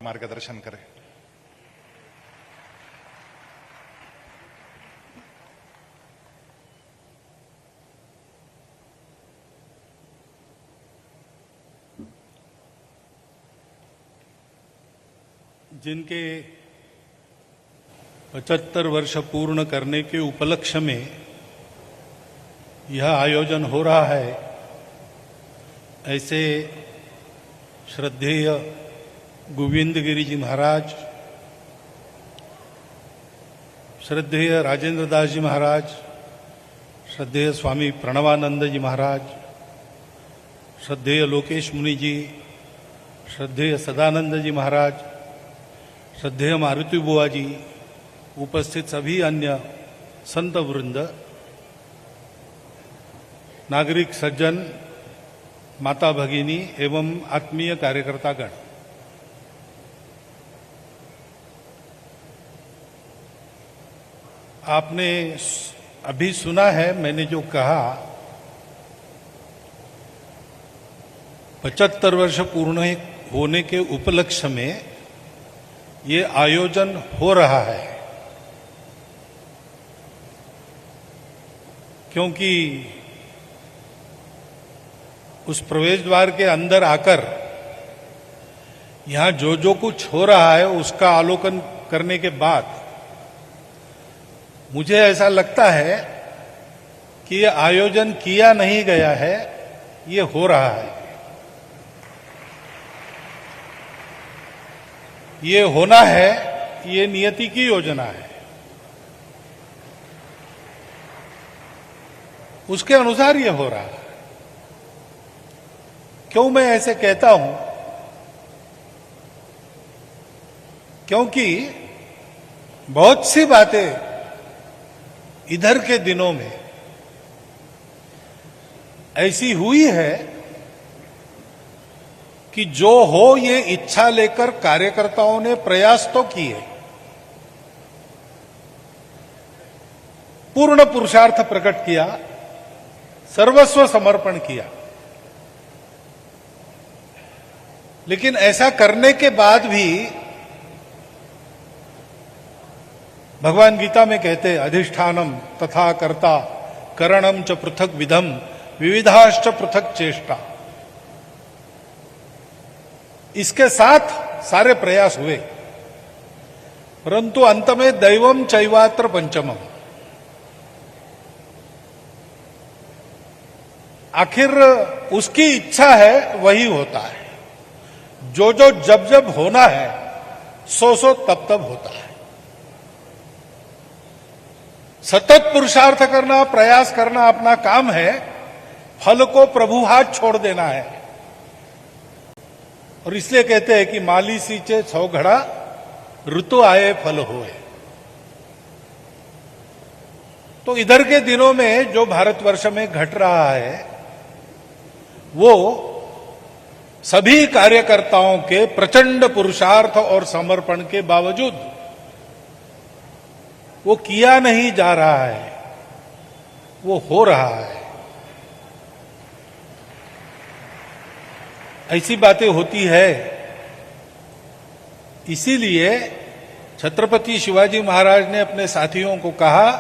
मार्गदर्शन करें। जिनके 75 वर्ष पूर्ण करने के उपलक्ष्य में यह आयोजन हो रहा है, ऐसे श्रद्धेय गोविंद गिरी जी महाराज, श्रद्धेय राजेंद्र दास जी महाराज, श्रद्धेय स्वामी प्रणवानंद जी महाराज, श्रद्धेय लोकेश मुनि जी, श्रद्धेय सदानंद जी महाराज, श्रद्धेय मारुति बुआ जी, उपस्थित सभी अन्य संत वृंद, नागरिक सज्जन, माता भगिनी एवं आत्मीय कार्यकर्तागण, आपने अभी सुना है मैंने जो कहा, 75 वर्ष पूर्ण होने के उपलक्ष्य में ये आयोजन हो रहा है, क्योंकि उस प्रवेश द्वार के अंदर आकर यहां जो जो कुछ हो रहा है उसका अवलोकन करने के बाद मुझे ऐसा लगता है कि ये आयोजन किया नहीं गया है, ये हो रहा है। ये होना है, ये नियति की योजना है, उसके अनुसार ये हो रहा है। क्यों मैं ऐसे कहता हूं? क्योंकि बहुत सी बातें इधर के दिनों में ऐसी हुई है कि जो हो ये इच्छा लेकर कार्यकर्ताओं ने प्रयास तो किए, पूर्ण पुरुषार्थ प्रकट किया, सर्वस्व समर्पण किया, लेकिन ऐसा करने के बाद भी भगवान गीता में कहते अधिष्ठानम तथा कर्ता करणम च पृथक विधम विविधाश्च पृथक चेष्टा। इसके साथ सारे प्रयास हुए, परंतु अंत में दैवम चैवात्र पंचमम, आखिर उसकी इच्छा है वही होता है। जो जो जब जब होना है सो सो तब तब होता है। सतत पुरुषार्थ करना, प्रयास करना अपना काम है, फल को प्रभु हाथ छोड़ देना है। और इसलिए कहते हैं कि माली सींचे 100 घड़ा, ऋतु आए फल होए। तो इधर के दिनों में जो भारतवर्ष में घट रहा है वो सभी कार्यकर्ताओं के प्रचंड पुरुषार्थ और समर्पण के बावजूद वो किया नहीं जा रहा है, वो हो रहा है। ऐसी बातें होती है। इसीलिए छत्रपति शिवाजी महाराज ने अपने साथियों को कहा,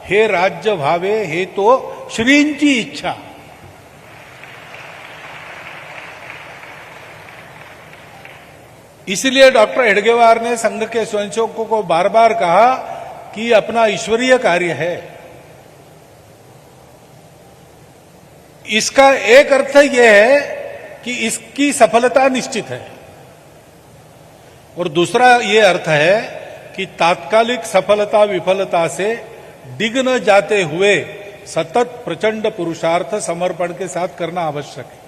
हे राज्य भावे हे तो श्रींची इच्छा। इसलिए डॉक्टर हेडगेवार ने संघ के स्वयंसेवकों को बार बार कहा कि अपना ईश्वरीय कार्य है। इसका एक अर्थ यह है कि इसकी सफलता निश्चित है, और दूसरा यह अर्थ है कि तात्कालिक सफलता विफलता से डिग न जाते हुए सतत प्रचंड पुरुषार्थ समर्पण के साथ करना आवश्यक है।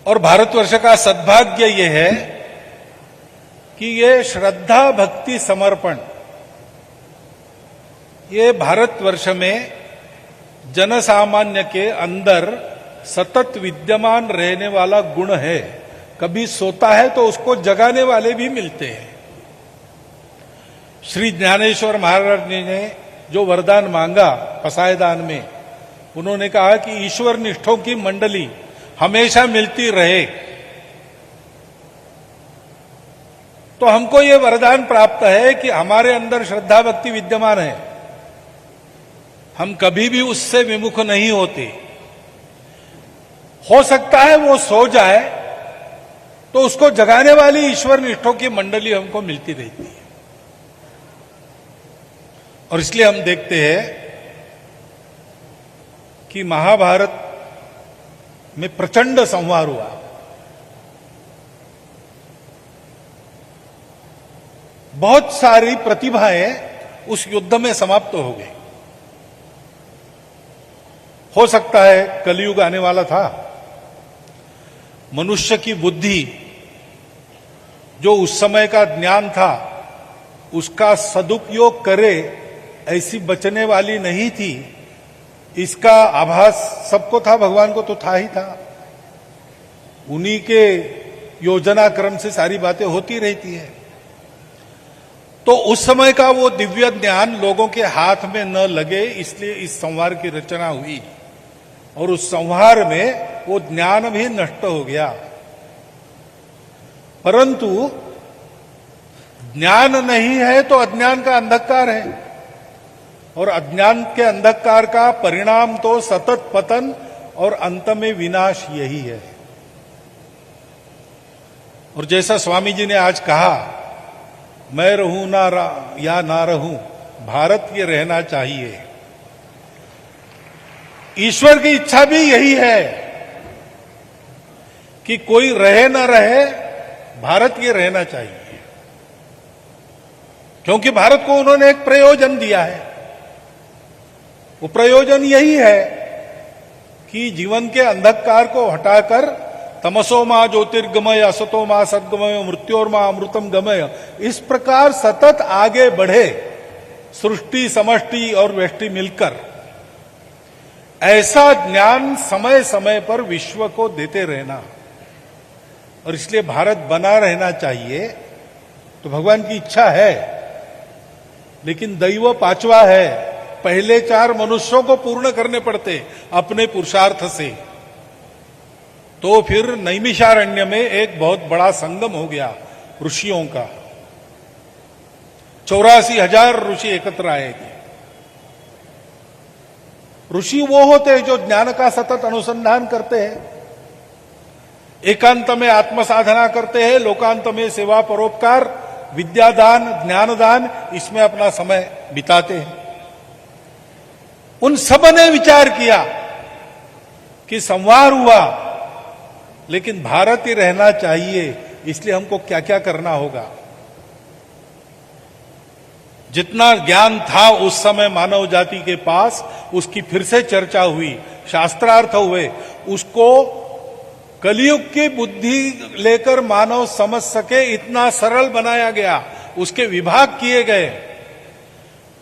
और भारतवर्ष का सद्भाग्य यह है कि ये श्रद्धा भक्ति समर्पण, ये भारतवर्ष में जनसामान्य के अंदर सतत विद्यमान रहने वाला गुण है। कभी सोता है तो उसको जगाने वाले भी मिलते हैं। श्री ज्ञानेश्वर महाराज ने जो वरदान मांगा पसायदान में, उन्होंने कहा कि ईश्वर निष्ठों की मंडली हमेशा मिलती रहे, तो हमको ये वरदान प्राप्त है कि हमारे अंदर श्रद्धा भक्ति विद्यमान है, हम कभी भी उससे विमुख नहीं होते। हो सकता है वो सो जाए तो उसको जगाने वाली ईश्वर निष्ठों की मंडली हमको मिलती रहती है। और इसलिए हम देखते हैं कि महाभारत में प्रचंड संहार हुआ। बहुत सारी प्रतिभाएं उस युद्ध में समाप्त हो गई। हो सकता है कलयुग आने वाला था, मनुष्य की बुद्धि जो उस समय का ज्ञान था उसका सदुपयोग करे ऐसी बचने वाली नहीं थी, इसका आभास सबको था, भगवान को तो था ही था। उन्हीं के योजना क्रम से सारी बातें होती रहती है। तो उस समय का वो दिव्य ज्ञान लोगों के हाथ में न लगे, इसलिए इस संहार की रचना हुई और उस संहार में वो ज्ञान भी नष्ट हो गया। परंतु ज्ञान नहीं है तो अज्ञान का अंधकार है, और अज्ञान के अंधकार का परिणाम तो सतत पतन और अंत में विनाश यही है। और जैसा स्वामी जी ने आज कहा, मैं रहूं या ना रहूं, भारत ये रहना चाहिए। ईश्वर की इच्छा भी यही है कि कोई रहे ना रहे, भारत ये रहना चाहिए, क्योंकि भारत को उन्होंने एक प्रयोजन दिया है। वो प्रयोजन यही है कि जीवन के अंधकार को हटाकर तमसो मां ज्योतिर्गमय, असतो मां सद्गमय, मृत्योर मां अमृतम गमय, इस प्रकार सतत आगे बढ़े, सृष्टि समष्टि और व्यष्टि मिलकर। ऐसा ज्ञान समय समय पर विश्व को देते रहना, और इसलिए भारत बना रहना चाहिए। तो भगवान की इच्छा है, लेकिन दैव पांचवा है। पहले चार मनुष्यों को पूर्ण करने पड़ते अपने पुरुषार्थ से। तो फिर नैमिषारण्य में एक बहुत बड़ा संगम हो गया ऋषियों का। 84,000 ऋषि एकत्र आए थे। ऋषि वो होते हैं जो ज्ञान का सतत अनुसंधान करते हैं, एकांत में आत्म साधना करते हैं, लोकांत में सेवा परोपकार, विद्यादान, ज्ञानदान, इसमें अपना समय बिताते हैं। उन सब ने विचार किया कि संहार हुआ, लेकिन भारत ही रहना चाहिए, इसलिए हमको क्या क्या करना होगा। जितना ज्ञान था उस समय मानव जाति के पास, उसकी फिर से चर्चा हुई, शास्त्रार्थ हुए, उसको कलयुग की बुद्धि लेकर मानव समझ सके इतना सरल बनाया गया, उसके विभाग किए गए,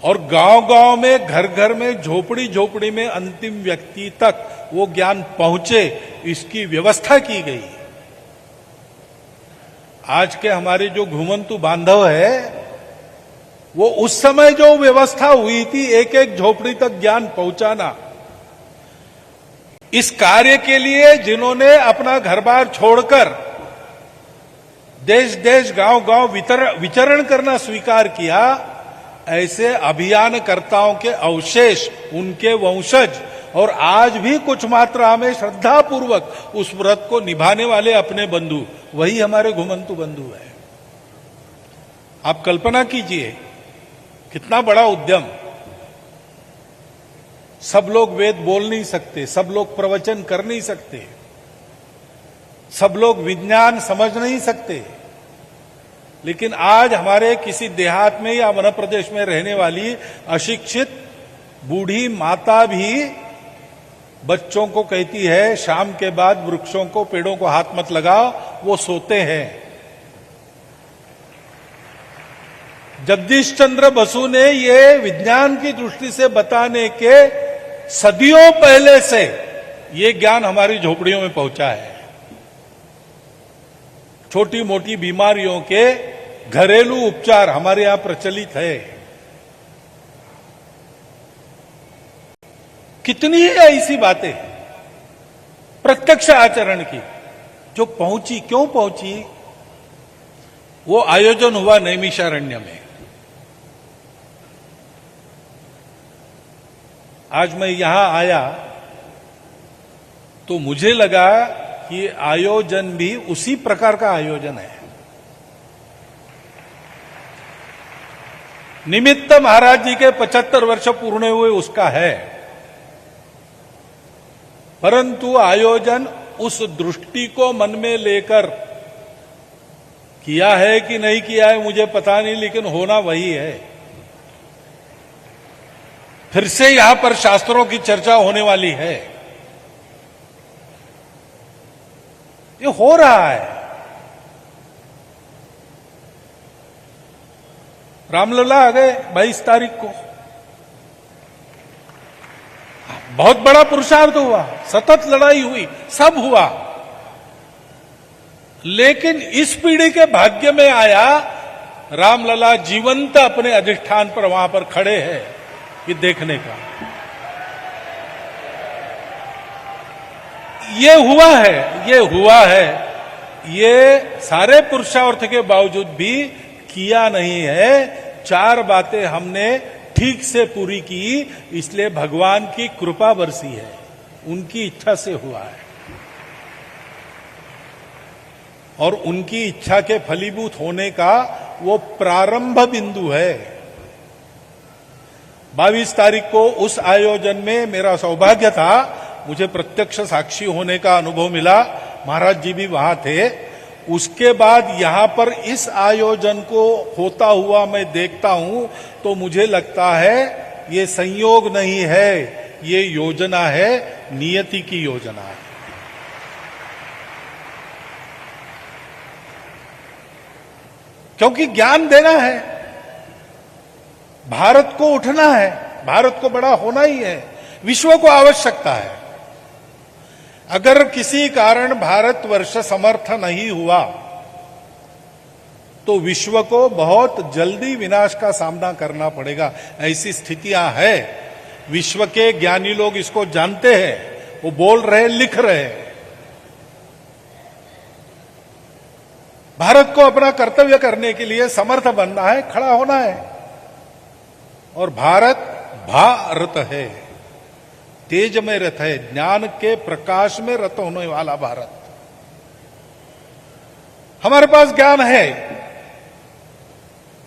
और गांव-गांव में, घर घर में, झोपड़ी झोपड़ी में अंतिम व्यक्ति तक वो ज्ञान पहुंचे, इसकी व्यवस्था की गई। आज के हमारे जो घुमंतु बांधव है, वो उस समय जो व्यवस्था हुई थी, एक एक झोपड़ी तक ज्ञान पहुंचाना, इस कार्य के लिए जिन्होंने अपना घर बार छोड़कर देश देश, गांव गांव विचरण करना स्वीकार किया, ऐसे अभियानकर्ताओं के अवशेष, उनके वंशज, और आज भी कुछ मात्रा में श्रद्धापूर्वक उस व्रत को निभाने वाले अपने बंधु, वही हमारे घुमंतु बंधु है। आप कल्पना कीजिए कितना बड़ा उद्यम। सब लोग वेद बोल नहीं सकते, सब लोग प्रवचन कर नहीं सकते, सब लोग विज्ञान समझ नहीं सकते, लेकिन आज हमारे किसी देहात में या मध्य प्रदेश में रहने वाली अशिक्षित बूढ़ी माता भी बच्चों को कहती है शाम के बाद वृक्षों को, पेड़ों को हाथ मत लगाओ, वो सोते हैं। जगदीश चंद्र बसु ने ये विज्ञान की दृष्टि से बताने के सदियों पहले से ये ज्ञान हमारी झोपड़ियों में पहुंचा है। छोटी मोटी बीमारियों के घरेलू उपचार हमारे यहां प्रचलित है। कितनी है ऐसी बातें प्रत्यक्ष आचरण की जो पहुंची। क्यों पहुंची? वो आयोजन हुआ नैमिषारण्य में। आज मैं यहां आया तो मुझे लगा कि आयोजन भी उसी प्रकार का आयोजन है। निमित्त महाराज जी के 75 वर्ष पूर्ण हुए उसका है, परंतु आयोजन उस दृष्टि को मन में लेकर किया है कि नहीं किया है मुझे पता नहीं, लेकिन होना वही है। फिर से यहां पर शास्त्रों की चर्चा होने वाली है, ये हो रहा है। रामलला आ गए 22 तारीख को, बहुत बड़ा पुरुषार्थ हुआ, सतत लड़ाई हुई, सब हुआ, लेकिन इस पीढ़ी के भाग्य में आया रामलला जीवंत अपने अधिष्ठान पर वहां पर खड़े हैं, ये देखने का। ये हुआ है, ये हुआ है, ये सारे पुरुषार्थ के बावजूद भी किया नहीं है। 4 बातें हमने ठीक से पूरी की, इसलिए भगवान की कृपा बरसी है, उनकी इच्छा से हुआ है और उनकी इच्छा के फलीभूत होने का वो प्रारंभ बिंदु है। 22 तारीख को उस आयोजन में मेरा सौभाग्य था, मुझे प्रत्यक्ष साक्षी होने का अनुभव मिला, महाराज जी भी वहां थे। उसके बाद यहां पर इस आयोजन को होता हुआ मैं देखता हूं तो मुझे लगता है ये संयोग नहीं है, ये योजना है, नियति की योजना है। क्योंकि ज्ञान देना है, भारत को उठना है, भारत को बड़ा होना ही है, विश्व को आवश्यकता है। अगर किसी कारण भारतवर्ष समर्थ नहीं हुआ तो विश्व को बहुत जल्दी विनाश का सामना करना पड़ेगा, ऐसी स्थितियां हैं। विश्व के ज्ञानी लोग इसको जानते हैं, वो बोल रहे, लिख रहे हैं। भारत को अपना कर्तव्य करने के लिए समर्थ बनना है, खड़ा होना है, और भारत भारत है, तेज में रथ है, ज्ञान के प्रकाश में रथ होने वाला भारत। हमारे पास ज्ञान है,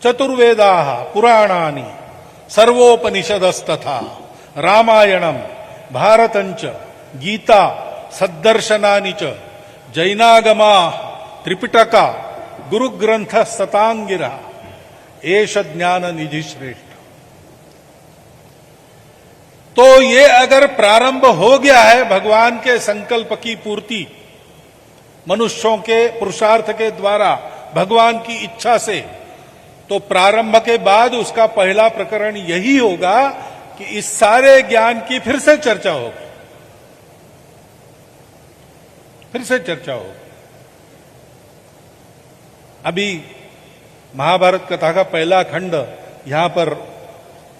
चतुर्वेदा पुराणानि सर्वोपनिषदस्तथा रामायणम भारतंच गीता सद्दर्शनानि च जैनागमा त्रिपिटका गुरुग्रंथ सतांगिरा एष ज्ञान निधि श्रेष्ठ। तो ये अगर प्रारंभ हो गया है भगवान के संकल्प की पूर्ति, मनुष्यों के पुरुषार्थ के द्वारा, भगवान की इच्छा से, तो प्रारंभ के बाद उसका पहला प्रकरण यही होगा कि इस सारे ज्ञान की फिर से चर्चा होगी, फिर से चर्चा होगी। अभी महाभारत कथा का पहला खंड यहां पर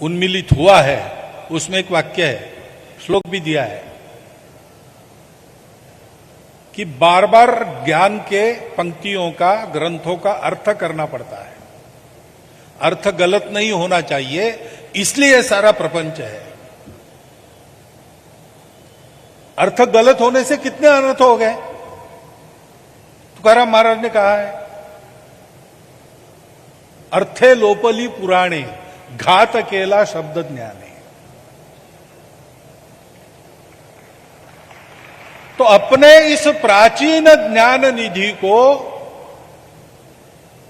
उन्मिलित हुआ है, उसमें एक वाक्य है, श्लोक भी दिया है कि बार बार ज्ञान के पंक्तियों का, ग्रंथों का अर्थ करना पड़ता है। अर्थ गलत नहीं होना चाहिए, इसलिए सारा प्रपंच है। अर्थ गलत होने से कितने अनर्थ हो गए, तुकाराम महाराज ने कहा है, अर्थे लोपली पुराणे घात केला शब्द ज्ञाने। तो अपने इस प्राचीन ज्ञान निधि को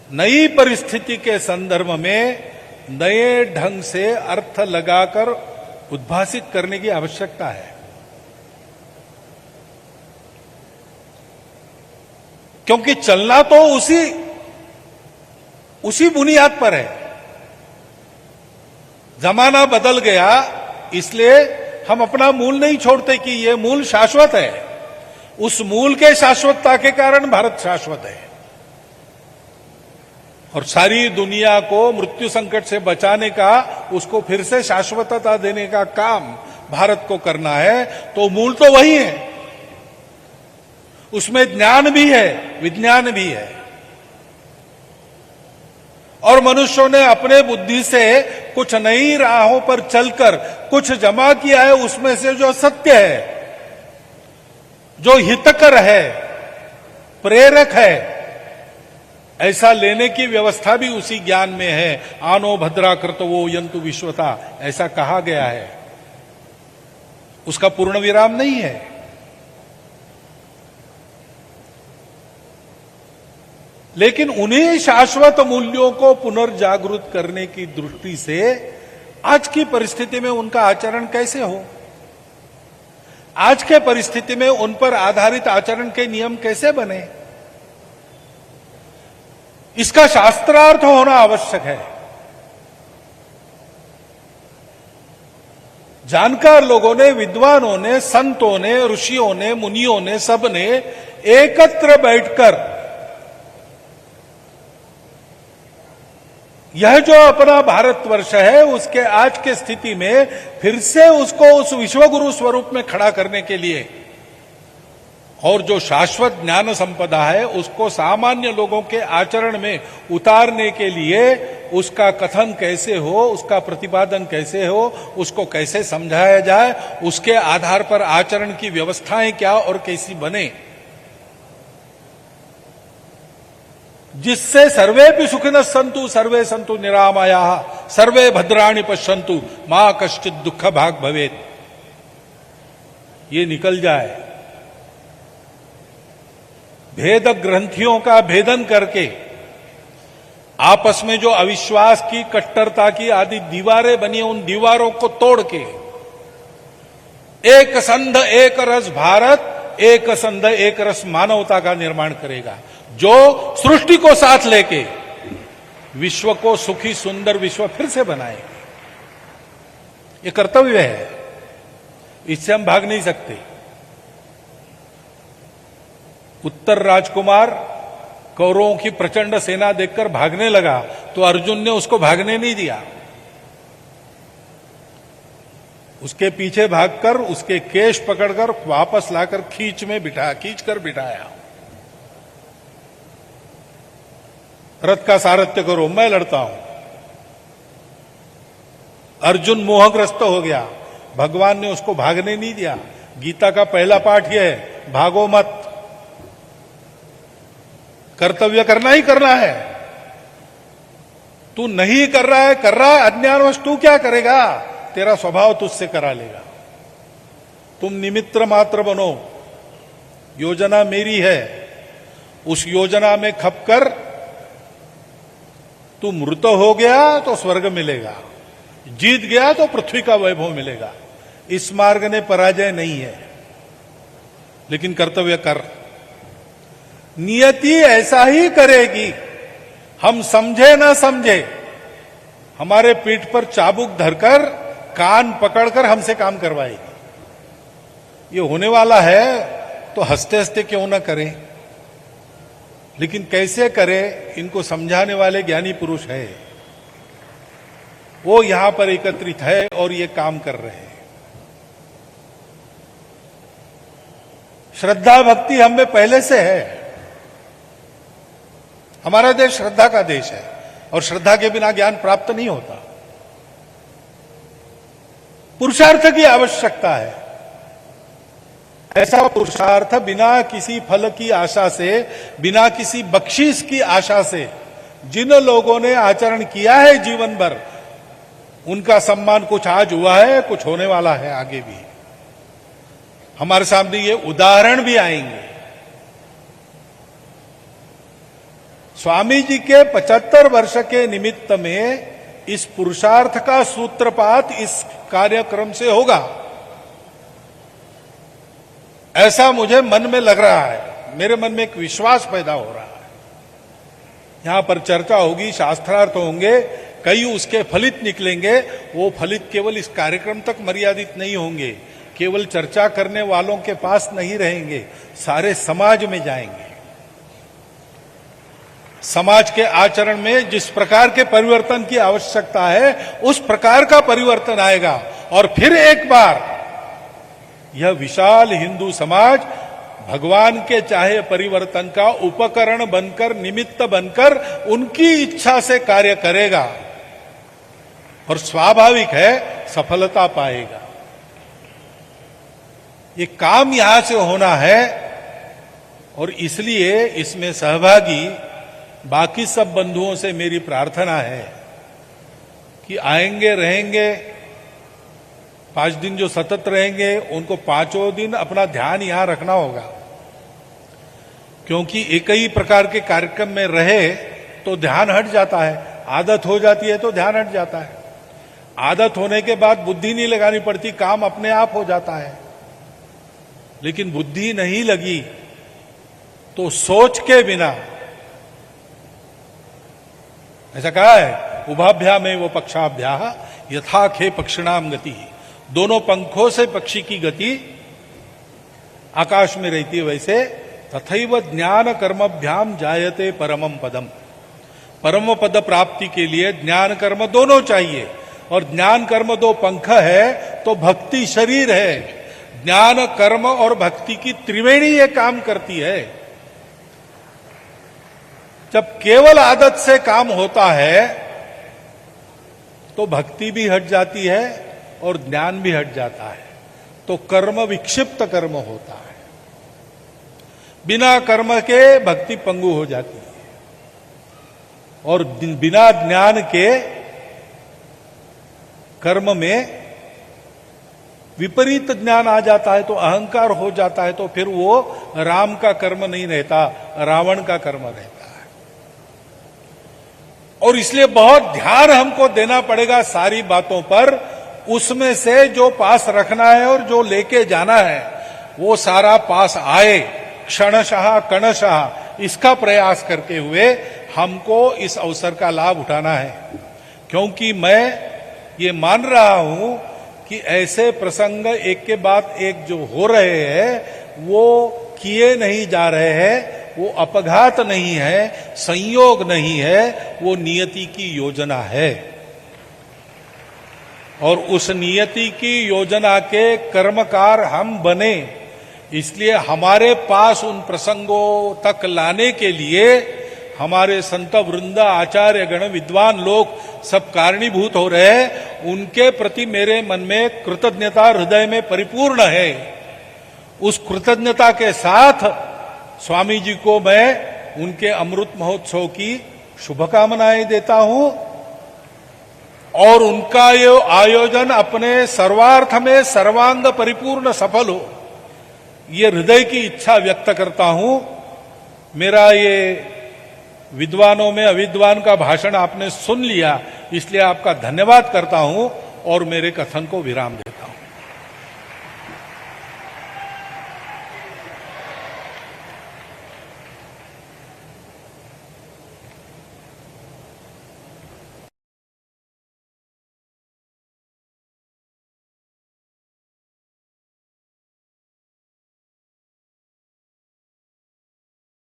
नई परिस्थिति के संदर्भ में नए ढंग से अर्थ लगाकर उद्भासित करने की आवश्यकता है। क्योंकि चलना तो उसी बुनियाद पर है। जमाना बदल गया, इसलिए हम अपना मूल नहीं छोड़ते कि यह मूल शाश्वत है। उस मूल के शाश्वतता के कारण भारत शाश्वत है, और सारी दुनिया को मृत्यु संकट से बचाने का, उसको फिर से शाश्वतता देने का काम भारत को करना है। तो मूल तो वही है, उसमें ज्ञान भी है, विज्ञान भी है। और मनुष्यों ने अपने बुद्धि से कुछ नई राहों पर चलकर कुछ जमा किया है, उसमें से जो सत्य है, जो हितकर है, प्रेरक है, ऐसा लेने की व्यवस्था भी उसी ज्ञान में है। आनो भद्रा कृतवो यंतु विश्वता, ऐसा कहा गया है। उसका पूर्ण विराम नहीं है। लेकिन उन्हीं शाश्वत मूल्यों को पुनर्जागृत करने की दृष्टि से आज की परिस्थिति में उनका आचरण कैसे हो, आज के परिस्थिति में उन पर आधारित आचरण के नियम कैसे बने, इसका शास्त्रार्थ होना आवश्यक है। जानकार लोगों ने, विद्वानों ने, संतों ने, ऋषियों ने, मुनियों ने, सबने एकत्र बैठकर यह जो अपना भारतवर्ष है उसके आज के स्थिति में फिर से उसको उस विश्वगुरु स्वरूप में खड़ा करने के लिए और जो शाश्वत ज्ञान संपदा है उसको सामान्य लोगों के आचरण में उतारने के लिए उसका कथन कैसे हो, उसका प्रतिपादन कैसे हो, उसको कैसे समझाया जाए, उसके आधार पर आचरण की व्यवस्थाएं क्या और कैसी बने, जिससे सर्वे भी सुखिनः सन्तु सर्वे सन्तु निरामयाः सर्वे भद्राणि पश्यन्तु मां कश्चित् दुःख भाग भवेत्, ये निकल जाए। भेद ग्रंथियों का भेदन करके आपस में जो अविश्वास की, कट्टरता की आदि दीवारें बनी, उन दीवारों को तोड़ के एक संध एक रस भारत, एक संध एक रस मानवता का निर्माण करेगा, जो सृष्टि को साथ लेके विश्व को सुखी सुंदर विश्व फिर से बनाए। ये कर्तव्य है, इससे हम भाग नहीं सकते। उत्तर राजकुमार कौरवों की प्रचंड सेना देखकर भागने लगा तो अर्जुन ने उसको भागने नहीं दिया, उसके पीछे भागकर उसके केश पकड़कर वापस लाकर खींच कर बिठाया। रथ का सारथ्य करो, मैं लड़ता हूं। अर्जुन मोहग्रस्त हो गया, भगवान ने उसको भागने नहीं दिया। गीता का पहला पाठ यह है, भागो मत, कर्तव्य करना ही करना है। तू नहीं कर रहा है अज्ञानवश, तू क्या करेगा, तेरा स्वभाव तुझसे करा लेगा। तुम निमित्त मात्र बनो, योजना मेरी है, उस योजना में खपकर तू मृत हो गया तो स्वर्ग मिलेगा, जीत गया तो पृथ्वी का वैभव मिलेगा। इस मार्ग ने पराजय नहीं है, लेकिन कर्तव्य कर। नियति ऐसा ही करेगी, हम समझे ना समझे, हमारे पीठ पर चाबुक धरकर, कान पकड़कर हमसे काम करवाएगी। ये होने वाला है तो हंसते हंसते क्यों ना करें, लेकिन कैसे करें, इनको समझाने वाले ज्ञानी पुरुष है, वो यहां पर एकत्रित है और ये काम कर रहे हैं। श्रद्धा भक्ति हम में पहले से है। हमारा देश श्रद्धा का देश है और श्रद्धा के बिना ज्ञान प्राप्त नहीं होता। पुरुषार्थ की आवश्यकता है। ऐसा पुरुषार्थ बिना किसी फल की आशा से, बिना किसी बख्शीश की आशा से जिन लोगों ने आचरण किया है जीवन भर, उनका सम्मान कुछ आज हुआ है, कुछ होने वाला है आगे भी। हमारे सामने ये उदाहरण भी आएंगे। स्वामी जी के 75 वर्ष के निमित्त में इस पुरुषार्थ का सूत्रपात इस कार्यक्रम से होगा, ऐसा मुझे मन में लग रहा है। मेरे मन में एक विश्वास पैदा हो रहा है। यहां पर चर्चा होगी, शास्त्रार्थ होंगे, कई उसके फलित निकलेंगे। वो फलित केवल इस कार्यक्रम तक मर्यादित नहीं होंगे, केवल चर्चा करने वालों के पास नहीं रहेंगे, सारे समाज में जाएंगे। समाज के आचरण में जिस प्रकार के परिवर्तन की आवश्यकता है, उस प्रकार का परिवर्तन आएगा और फिर एक बार यह विशाल हिंदू समाज भगवान के चाहे परिवर्तन का उपकरण बनकर, निमित्त बनकर उनकी इच्छा से कार्य करेगा और स्वाभाविक है सफलता पाएगा। ये काम यहां से होना है और इसलिए इसमें सहभागी बाकी सब बंधुओं से मेरी प्रार्थना है कि आएंगे, रहेंगे, 5 दिन जो सतत रहेंगे उनको 5 दिन अपना ध्यान यहां रखना होगा, क्योंकि एक ही प्रकार के कार्यक्रम में रहे तो ध्यान हट जाता है, आदत हो जाती है तो ध्यान हट जाता है, आदत होने के बाद बुद्धि नहीं लगानी पड़ती, काम अपने आप हो जाता है। लेकिन बुद्धि नहीं लगी तो सोच के बिना, ऐसा कहा है उभाभ्या में वो पक्षाभ्या यथा खे पक्षिणाम गति, दोनों पंखों से पक्षी की गति आकाश में रहती है, वैसे तथैव ज्ञान कर्मभ्याम जायते परमम पदम। परम पद प्राप्ति के लिए ज्ञान कर्म दोनों चाहिए, और ज्ञान कर्म 2 पंख है तो भक्ति शरीर है। ज्ञान कर्म और भक्ति की त्रिवेणी ये काम करती है। जब केवल आदत से काम होता है तो भक्ति भी हट जाती है और ज्ञान भी हट जाता है, तो कर्म विक्षिप्त कर्म होता है। बिना कर्म के भक्ति पंगु हो जाती है और बिना ज्ञान के कर्म में विपरीत ज्ञान आ जाता है तो अहंकार हो जाता है, तो फिर वो राम का कर्म नहीं रहता, रावण का कर्म रहता है। और इसलिए बहुत ध्यान हमको देना पड़ेगा सारी बातों पर, उसमें से जो पास रखना है और जो लेके जाना है वो सारा पास आए, क्षणशः कणशः, इसका प्रयास करते हुए हमको इस अवसर का लाभ उठाना है। क्योंकि मैं ये मान रहा हूं कि ऐसे प्रसंग एक के बाद एक जो हो रहे हैं वो किए नहीं जा रहे हैं, वो अपघात नहीं है, संयोग नहीं है, वो नियति की योजना है। और उस नियति की योजना के कर्मकार हम बने, इसलिए हमारे पास उन प्रसंगों तक लाने के लिए हमारे संत वृंदा, आचार्य गण, विद्वान लोग सब कारणीभूत हो रहे हैं। उनके प्रति मेरे मन में कृतज्ञता हृदय में परिपूर्ण है। उस कृतज्ञता के साथ स्वामी जी को मैं उनके अमृत महोत्सव की शुभकामनाएं देता हूं और उनका ये आयोजन अपने सर्वार्थ में सर्वांग परिपूर्ण सफल हो, ये हृदय की इच्छा व्यक्त करता हूं। मेरा ये विद्वानों में अविद्वान का भाषण आपने सुन लिया, इसलिए आपका धन्यवाद करता हूं और मेरे कथन को विराम देता हूं।